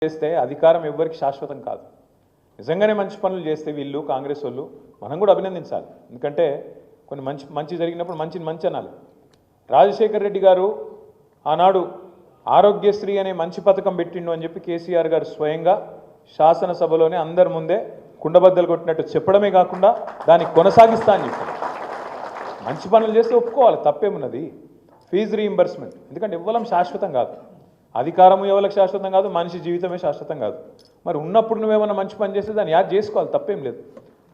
చేస్తే అధికారం ఎవ్వరికి శాశ్వతం కాదు. నిజంగానే మంచి పనులు చేస్తే వీళ్ళు కాంగ్రెస్ వాళ్ళు మనం కూడా అభినందించాలి. ఎందుకంటే కొన్ని మంచి జరిగినప్పుడు మంచి అనాలి. రాజశేఖర్ రెడ్డి గారు ఆనాడు ఆరోగ్యశ్రీ అనే మంచి పథకం పెట్టిండు అని చెప్పి కేసీఆర్ గారు స్వయంగా శాసనసభలోనే అందరి ముందే కుండబద్దలు కొట్టినట్టు చెప్పడమే కాకుండా దాన్ని కొనసాగిస్తా అని చెప్పారు. మంచి పనులు చేస్తే ఒప్పుకోవాలి, తప్పేమున్నది. ఫీజు రీయింబర్స్మెంట్, ఎందుకంటే ఇవ్వడం శాశ్వతం కాదు, అధికారం ఎవరికి శాశ్వతం కాదు, మనిషి జీవితమే శాశ్వతం కాదు. మరి ఉన్నప్పుడు నువ్వేమన్నా మంచి పని చేస్తే దాన్ని యాడ్ చేసుకోవాలి, తప్పేం లేదు.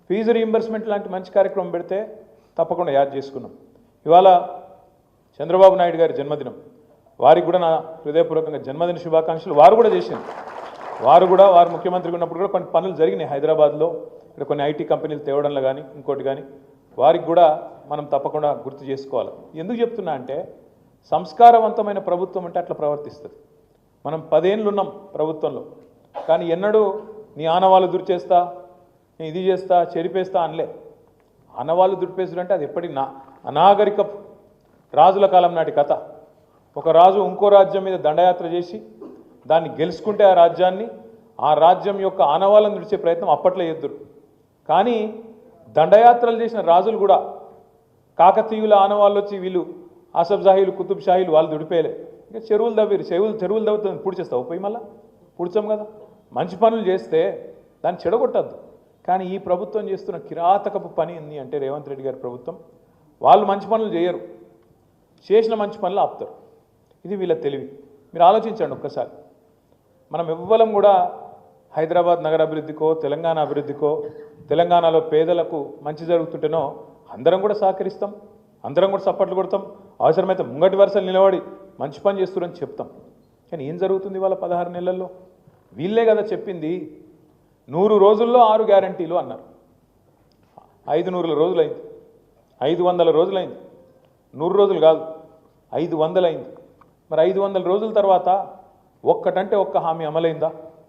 ఫీజు రీయింబర్స్మెంట్ లాంటి మంచి కార్యక్రమం పెడితే తప్పకుండా యాడ్ చేసుకున్నాం. ఇవాళ చంద్రబాబు నాయుడు గారి జన్మదినం, వారికి కూడా నా హృదయపూర్వకంగా జన్మదిన శుభాకాంక్షలు. వారు కూడా చేసింది, వారు ముఖ్యమంత్రిగా ఉన్నప్పుడు కూడా కొన్ని పనులు జరిగినాయి హైదరాబాద్లో, ఇక్కడ కొన్ని ఐటీ కంపెనీలు తేవడంలో కానీ ఇంకోటి కానీ, వారికి కూడా మనం తప్పకుండా గుర్తు చేసుకోవాలి. ఎందుకు చెప్తున్నా అంటే సంస్కారవంతమైన ప్రభుత్వం అంటే అట్లా ప్రవర్తిస్తుంది. మనం 10 ఏళ్ళు ఉన్నాం ప్రభుత్వంలో, కానీ ఎన్నడూ నీ ఆనవాళ్ళు దుర్చేస్తా, నీ ఇది చేస్తా, చెరిపేస్తా అనలే. ఆనవాళ్ళు దుర్పేసుడు అంటే అది ఎప్పటికీ అనాగరిక రాజుల కాలం నాటి కథ. ఒక రాజు ఇంకో రాజ్యం మీద దండయాత్ర చేసి దాన్ని గెలుచుకుంటే ఆ రాజ్యం యొక్క ఆనవాళ్ళను విడిచే ప్రయత్నం అప్పట్లో ఎదురు. కానీ దండయాత్రలు చేసిన రాజులు కూడా కాకతీయుల ఆనవాళ్ళు వచ్చి వీళ్ళు ఆసఫ్ జాహీలు, కుతుబ్ షాహీలు వాళ్ళు దుడిపేయలే. ఇంకా చెరువులు దవ్వుతుంది పూడ్చేస్తావు పోయి, మళ్ళీ పూడ్చాం కదా. మంచి పనులు చేస్తే దాన్ని చెడగొట్టద్దు. కానీ ఈ ప్రభుత్వం చేస్తున్న కిరాతకపు పని ఏంది అంటే రేవంత్ రెడ్డి గారి ప్రభుత్వం, వాళ్ళు మంచి పనులు చేయరు, చేసిన మంచి పనులు ఆపుతారు. ఇది వీళ్ళ తెలివి. మీరు ఆలోచించండి ఒక్కసారి. మనం ఎవ్వరం కూడా హైదరాబాద్ నగర అభివృద్ధికో తెలంగాణ అభివృద్ధికో, తెలంగాణలో పేదలకు మంచి జరుగుతుంటేనో అందరం కూడా సహకరిస్తాం, అందరం కూడా సపోర్ట్లు కొడతాం, అవసరమైతే ముంగటి వరుసలు నిలబడి మంచి పని చేస్తున్నారని చెప్తాం. కానీ ఏం జరుగుతుంది వాళ్ళ 16 నెలల్లో? వీళ్ళే కదా చెప్పింది 100 రోజుల్లో 6 గ్యారంటీలు అన్నారు. 500 రోజులైంది, 500 రోజులైంది, 100 రోజులు కాదు 500 అయింది. మరి 500 రోజుల తర్వాత ఒక్కటంటే ఒక్క హామీ అమలైందా?